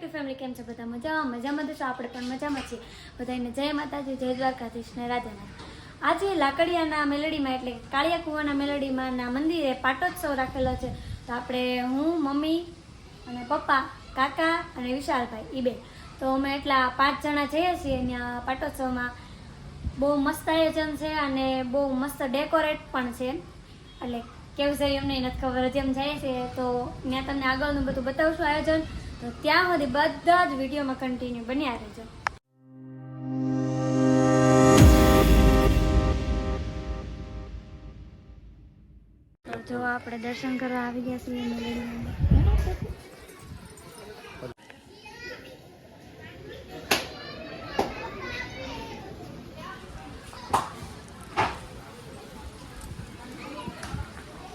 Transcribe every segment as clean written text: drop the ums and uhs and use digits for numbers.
YouTube family કેમ છે બધા મજામાં તો આપણે પણ મજામાં છીએ બધાને જય માતાજી જય દ્વારકાધીશ ને રાધે રાધે। આજે લાકડિયાના મેલડીમાં એટલે કાળિયા કુવાના મેલડીમાંના મંદિરે પાટોત્સવ રાખેલો છે। તો આપણે હું મમ્મી અને પપ્પા કાકા અને વિશાલભાઈ બે તો અમે એટલા 5 જણા જઈએ છીએ। ત્યાં પાટોત્સવમાં બહુ મસ્ત આયોજન છે અને બહુ મસ્ત ડેકોરેટ પણ છે। એટલે કેવું છે એમને નથી ખબર, જેમ જાય છે તો ત્યાં તમને આગળનું બધું બતાવશું આયોજન। તો ત્યાં સુધી બધા જ વિડીયોમાં કન્ટિન્યુ બન્યા રહેજો। તો જો આપણે દર્શન કરવા આવી ગયા છીએ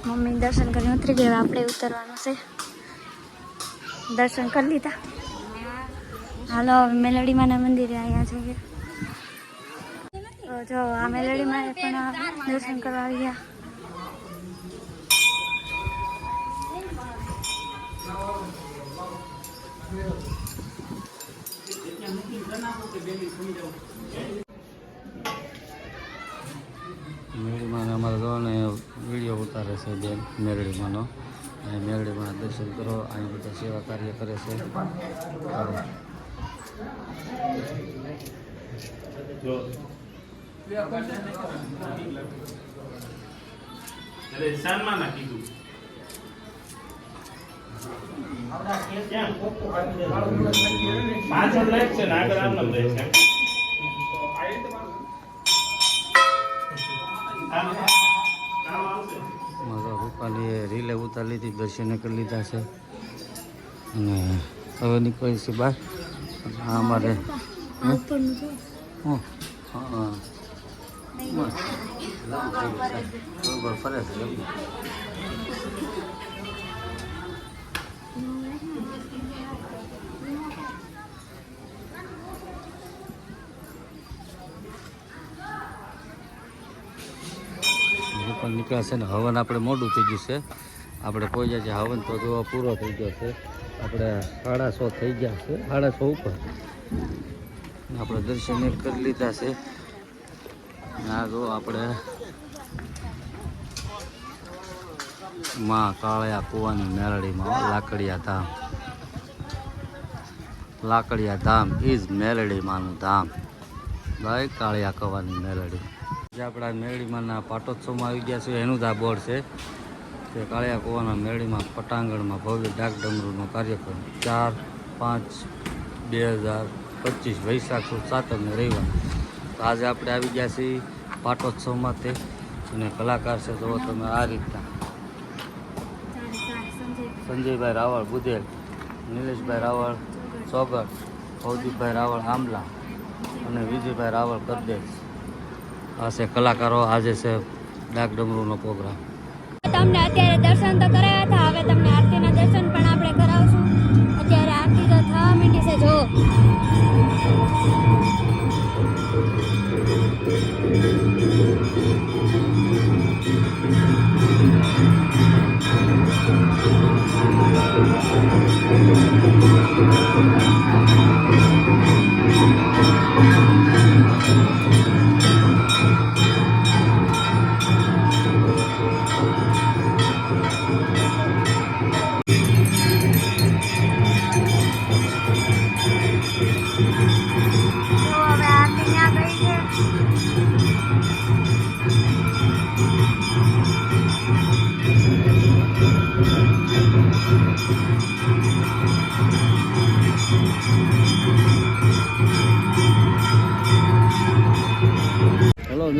મમ્મી દર્શન કરીને ઉતરી ગયા, આપણે ઉતરવાનું છે। દર્શન કરી લીધા, હાલો મેલડીમાના મંદિરે આવ્યા છે। તો જો આ મેલડીમાં પણ દર્શન કરવા આવી ગયા। મેરડીમાં અમારે જો ને વિડીયો ઉતારે છે બેન મેરડીમાંનો, અને મેરડીમાં દર્શન કરો, અહીં બધા સેવા કાર્ય કરે છે। રૂપાલીએ રીલે ઉતારી લીધી, દર્શન કરી લીધા છે અને હવે નીકળી છે બહાર। અમારે બરોબર ફરે છે। પણ નીકળશે ને હવન આપણે મોડું થઈ ગયું છે, આપણે કોઈ જાય છે હવન તો જો પૂરો થઈ ગયો છે। આપણે 6:30 થઈ ગયા છે, 6:30 ઉપર આપણે દર્શન કરી લીધા છે। આ જો આપણે માં કાળિયા કુવાની મેલડીમાં લાકડિયા ધામ ઇઝ મેલડીમાંનું ધામ, ભાઈ કાળિયા કુવાની મેલડી। જે આપણા મેરડીમાંના પાટોત્સવમાં આવી ગયા છે એનું જ આ બોર્ડ છે કે કાળિયા કુવાના મેરડીમાં પટાંગણમાં ભવ્ય ડાક ડમરૂનો કાર્યક્રમ 4/5/2025 વૈશાખ સુદ 7 ને રવિવાર। તો આજે આપણે આવી ગયા છીએ પાટોત્સવમાં તે, અને કલાકાર છે જો તમે આ રીતના સંજયભાઈ રાવળ બુધેલ, નિલેશભાઈ રાવળ સોગર, ભવદીપભાઈ રાવળ આંબલા અને વિજયભાઈ રાવળ કરદેશ। આ છે કલાકારો, આજે છે ડાક ડમરૂનો પ્રોગ્રામ। તમને અત્યારે દર્શન તો કરાયા હતા, હવે તમને આરતીના દર્શન પણ આપણે કરાવશું। અત્યારે આરતી તો થવા માંડી છે, જો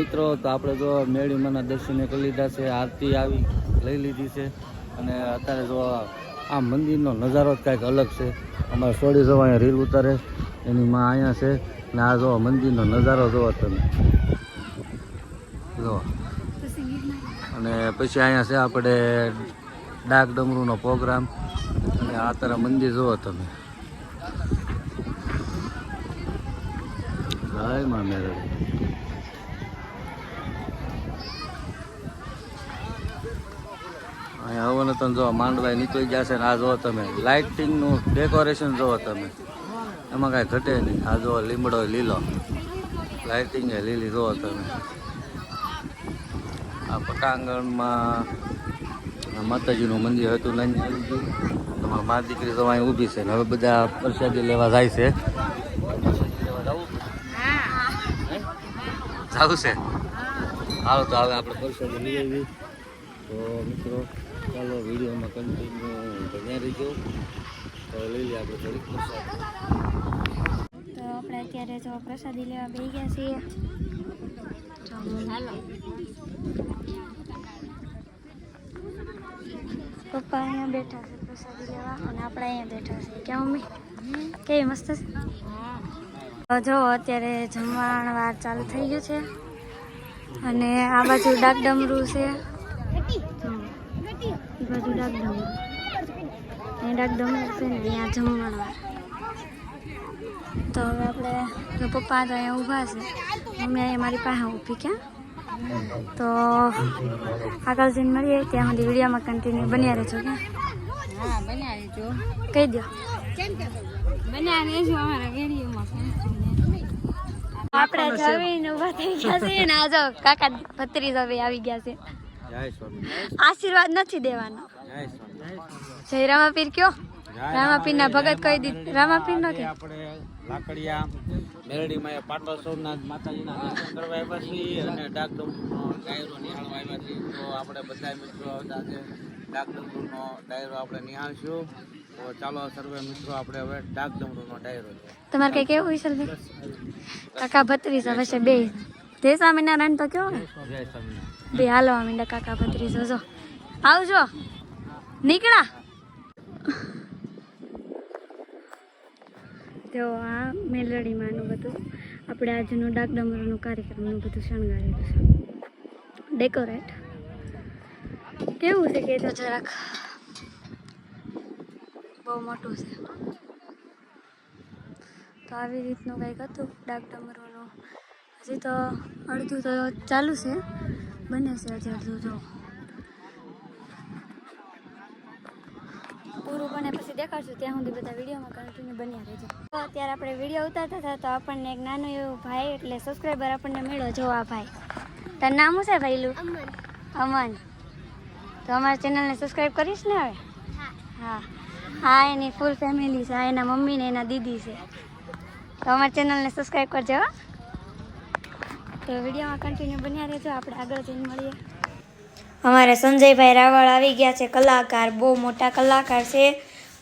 મિત્રો, તો આપણે જો મેરડીમાંના દર્શને કરી લીધા છે, આરતી આવી લઈ લીધી છે, અને અત્યારે જો આ મંદિરનો નજારો જ કાંઈક અલગ છે। અમારે સોડી જો અહીંયા રીલ ઉતારે એની માં અહીંયા છે, ને આ જો મંદિરનો નજારો જોવો તમે જો। અને પછી અહીંયા છે આપણે ડાક ડમરૂનો પ્રોગ્રામ, અને આ તારા મંદિર જુઓ તમે, જય માં મેરડી। અહીંયા હવે તમે જો માંડવા નીકળી જશે ને આ જો તમે લાઇટિંગનું ડેકોરેશન જોવો તમે, એમાં કાંઈ ઘટે નહીં. આ જો લીમડો લીલો, લાઇટિંગ એ લીલી જોવો તમે. આ પટાંગણમાં માતાજીનું મંદિર હતું નાની, તમારા મા દીકરી તો અહીં ઊભી છે ને હવે બધા પ્રસાદી લેવા જાય છે. જવું છે? હાલો તો હવે આપણે પ્રસાદી લઈ આવી. તો મિત્રો ચાલો વિડીયોમાં કન્ટિન્યુ બન્યા રહીજો. તો લઈ લઈએ આપણે થોડીક પ્રસાદી. તો આપણે અત્યારે જો પ્રસાદી લેવા બેસી ગયા છીએ. હાલો પપ્પા અહીંયા બેઠા છે પ્રસાદી લેવા અને આપણે અહીંયા બેઠા છે. ક્યાં મમ્મી કેવી મસ્ત છે. તો જો અત્યારે જમવાણ વાર ચાલુ થઈ ગયું છે અને આ બાજુ ડાક ડમરું છે. એ બાજુ ડાક ડમરું, અહીં ડાક ડમરું છે ને અહીંયા જમવાણ વાર. તો હવે આપણે જો પપ્પા તો અહીંયા ઊભા છે, મમ્મી અહીંયા મારી પાસે ઊભી. ક્યાં? તો આગળ જઈને મળીએ ત્યાં સુધી વિડીયોમાં કન્ટિન્યુ બન્યા રહેજો. ક્યાં? હા બન્યા રહેજો. કહી દો. બન્યા રહેજો અમારા વિડીયોમાં. આપણે જમીને ઊભા થઈ ગયા છે ને આ જો કાકા ભત્રીજો બે આવી ગયા છે. જય સ્વામી. આશીર્વાદ નથી દેવાનો. જય સ્વામી. જય રામાપીર કયો? રામાપીરના ભગત કહી દીધું. રામાપીર નો કે આપણે લાકડિયા મેરડીમાં પાટોત્સવના માતાજીના દર્શન કરવા આવ્યા છીએ અને ડાકડમરૂનો ડાયરો નિહાળવા આવ્યા છીએ. તો આપણે બધા મિત્રો આજે ડાકડમરૂનો ડાયરો આપણે નિહાળશું. તો ચાલો સર્વે મિત્રો આપણે હવે ડાકડમરૂનો ડાયરો છે. તમારે કઈ કેવું વિશાલ ભાઈ? કાકા ભત્રીજો હશે બે. જય સ્વામિનારાયણ તો કયો ને જય સ્વામી. બે હાલવા માંડ્યા કાકા ભત્રીજો. જો આવજો નીકળા. તો આ મેલડીમાંનું બધું આપણે આજનું ડાક ડમરૂનું કાર્યક્રમનું બધું શણગારેલું છે. ડેકોરેટ કેવું છે કે તો જરાક બહુ મોટું છે. તો આવી રીતનું કંઈક હતું ડાક ડમરૂનું. હજી તો અડધું તો ચાલુ છે, બને છે હજી અડધું. જો પૂરું બને પછી દેખાડશું. ત્યાં સુધી બધા વિડીયોમાં કન્ટિન્યુ બન્યા રહેજો. તો અત્યારે આપણે વિડીયો ઉતારતા હતા તો આપણને એક નાનું એવું ભાઈ એટલે સબસ્ક્રાઈબર આપણને મળ્યો. જો આ ભાઈ, તારું નામ શું છે ભાઈલું? અમન. તો અમારી ચેનલને સબસ્ક્રાઈબ કરીશ ને હવે? હા હા, એની ફૂલ ફેમિલી છે. આ એના મમ્મી ને એના દીદી છે. તો અમારી ચેનલને સબસ્ક્રાઈબ કરજો. તો વિડીયોમાં કન્ટિન્યુ બન્યા રહેજો. આપણે આગળ જઈને મળીએ. અમારે સંજયભાઈ રાવળ આવી ગયા છે, કલાકાર, બહુ મોટા કલાકાર છે,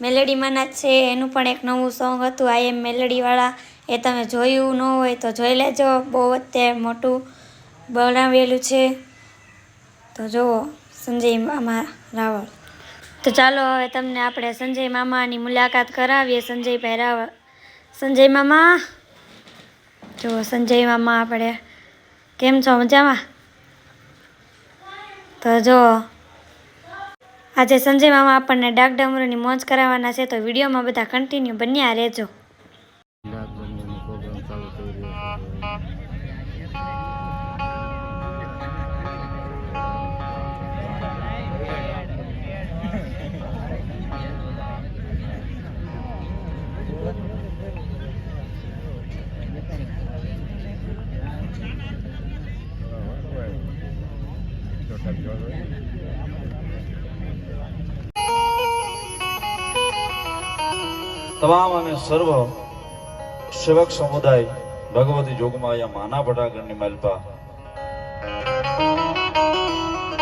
મેલેડીમાંના જ છે. એનું પણ એક નવું સોંગ હતું આઈ એમ મેલેડીવાળા, એ તમે જોયું ન હોય તો જોઈ લેજો. બહુ અત્યારે મોટું બનાવેલું છે. તો જુઓ સંજય મામા રાવળ. તો ચાલો હવે તમને આપણે સંજય મામાની મુલાકાત કરાવીએ. સંજયભાઈ રાવળ, સંજય મામા. જુઓ સંજય મામા આપણે કેમ છો? મજામાં? તો જો આજે સંજય મામા આપણને ડાક ડમરૂની મોજ કરાવવાના છે. તો વિડીયોમાં બધા કન્ટિન્યુ બન્યા રહેજો. ડાક ડમરૂનો પ્રોગ્રામ ચાલુ થઈ રહ્યો તમામ અને સર્વ સેવક સમુદાય ભગવતી જોગમાયા માના પટાગણની માલપા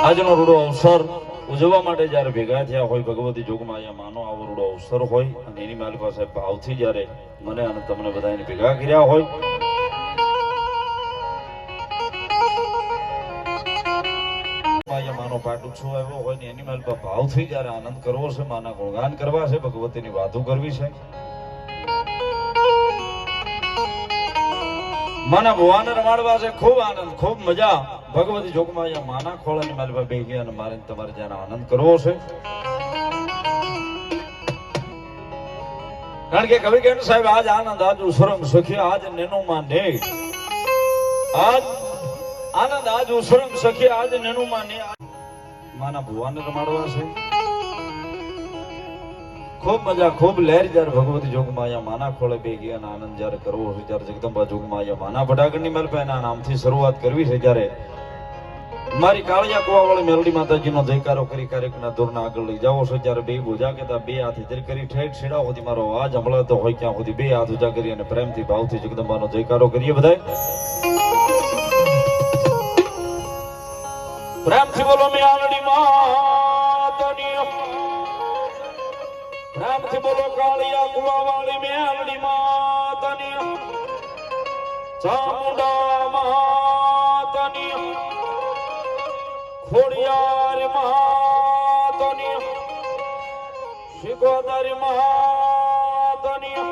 આજનો રૂડો અવસર ઉજવવા માટે જયારે ભેગા થયા હોય, ભગવતી જોગમાયા માનો આવો રૂડો અવસર હોય અને એની માલપા સાહેબ ભાવથી જયારે મને અને તમને બધાને ભેગા કર્યા હોય, માનો પાટ ઉત્સવ આવ્યો હોય ને એની માલપા ભાવથી જયારે આનંદ કરવો છે, માના ગુણગાન કરવા છે, ભગવતીની વાતો કરવી છે, માના ભુવાને રમાડવા છે, ખૂબ આનંદ ખૂબ મજા ભગવતી જોગમાયા માના ખોળાની માલપા બેહી અને મારે તમારે જયારે આનંદ કરવો છે. કારણ કે કવિ કહે સાહેબ આજ આનંદ આજ ઉસરંગ સખી આજ નેનો માં ને આજ આનંદ આજ ઉસરંગ સખી આજ નેનો માં ને માના ભુવાને રમાડવા છે. ખૂબ મજા ખૂબ લહેર જ્યારે ભગવતી જોગમાં અહીંયા માના ખોળે બેગી અને આનંદ જ્યારે કરવો છે ત્યારે જગદંબા જોગમાં અહીંયા માના ભટાગણની મલપે એના નામથી શરૂઆત કરવી છે ત્યારે મારી કાળિયા કુવાવાળી મેલડી માતાજીનો જયકારો કરી કાર્યક્રમના દોરના આગળ લઈ જાઓ છો ત્યારે બે બોજા કેતા બે હાથ ઇધર કરી ઠેઠ છેડા સુધી મારો અવાજ સંભળાતો હોય ક્યાં સુધી બે હાથ ઊંચા કરી અને પ્રેમથી ભાવથી જગદંબાનો જયકારો કરીએ બધાય. પ્રેમથી બોલો મેલડી માતાની, પ્રેમથી બોલો કાળિયા કુવાવાળી મેલડી માતાની, ચામુંડા માતાની, ખોડિયાર માતાની, શિકોતર માતાની,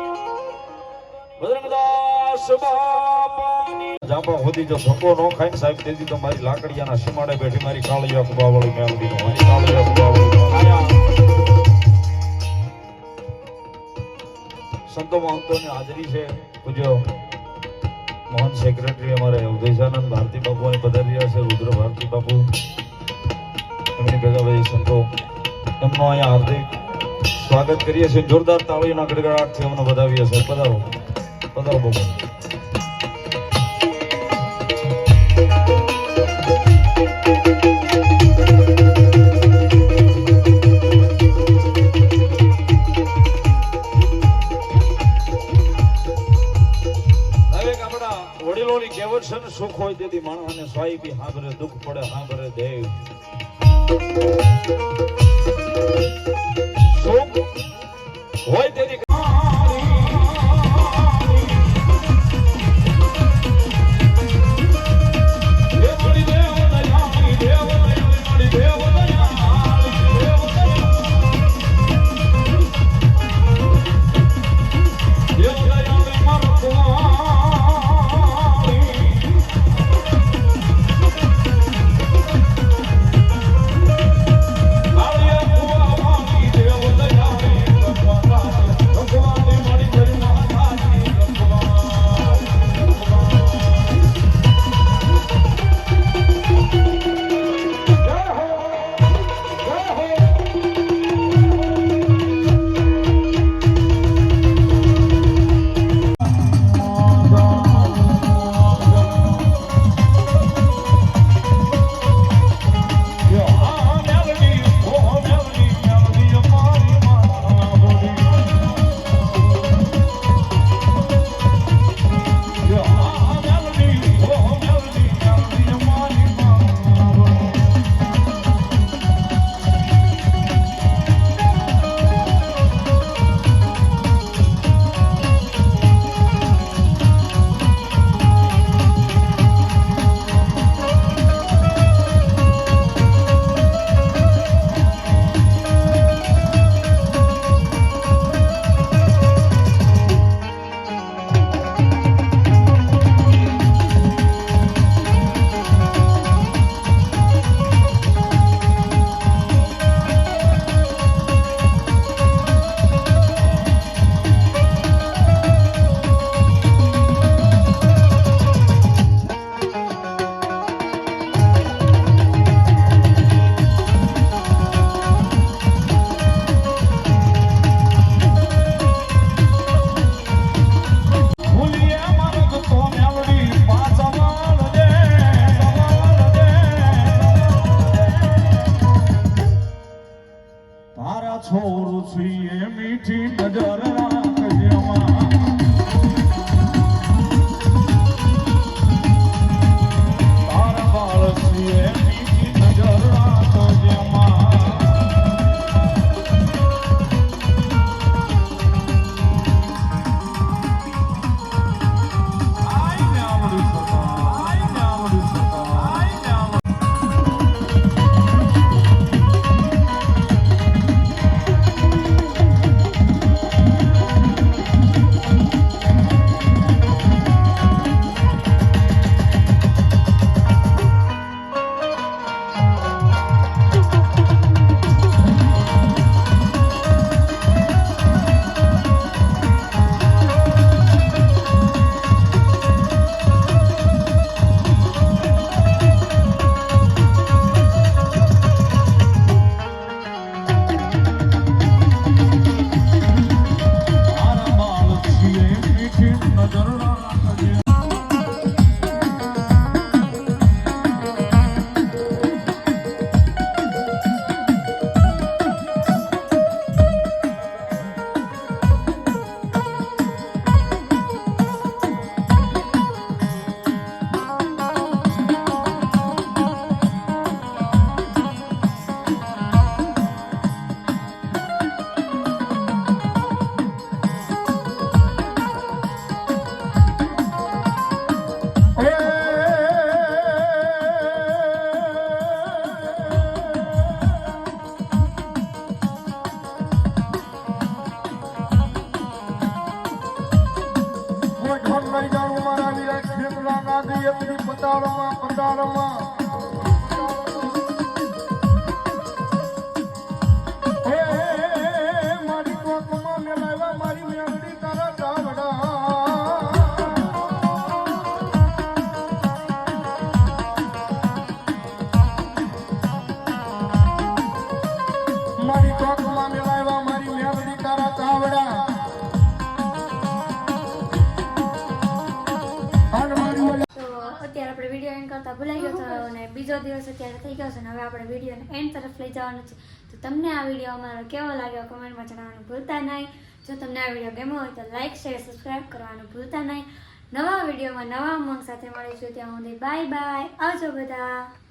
બજરંગદાસ બાપાની. જાંબા હોદી જો ધક્કો નો ખાઈને સાહેબ દેદી તો મારી લાકડિયાના સીમાડે બેઠી મારી કાળિયા કુવાવાળી મેલડી નો મારી કાળિયા કુવાવાળી આયા સંતો મહંતોની હાજરી છે. પૂજ્ય મોહન સેક્રેટરી અમારે ઉદયશાનંદ ભારતી બાપુ અહીં પધારી રહ્યા છે. રુદ્ર ભારતી બાપુ એમની ભેગા ભાઈ સંતો એમનો અહીંયા હાર્દિક સ્વાગત કરીએ છીએ. જોરદાર તાળીઓના ગડગડાટથી અમને વધાવીએ છીએ. પધારો પધારો બાપુ. વડીલોની કહેવત છે ને સુખ હોય તેથી માણસને સ્વાઈબી હાંભરે, દુઃખ પડે હાંભરે દેવ. સુખ હોય તેથી ઠોન લઈ જાણું મારા વીરા ખેતલા નાગી એમની પતાળમાં પતાળમાં હે મારી કોકમાં મેલાવા મારી મેળડી તારા ડાવડા મારી કોકમાં મેલાવા મારી મેળડી તારા ડાવડા તો અત્યારે આપણે વિડીયો એન્ડ કરતા ભૂલાઈ ગયો હતો અને બીજો દિવસ અત્યારે થઈ ગયો છે અને હવે આપણે વિડીયોને એન્ડ તરફ લઈ જવાનું છે. તો તમને આ વિડીયો અમારો કેવો લાગ્યો કમેન્ટમાં જણાવવાનું ભૂલતા નહીં. જો તમને આ વિડીયો ગમ્યો હોય તો લાઈક શેર સબસ્ક્રાઈબ કરવાનું ભૂલતા નહીં. નવા વિડીયોમાં નવા ઉમંગ સાથે મળીશું. ત્યાં સુધી બાય બાય. આવજો બધા.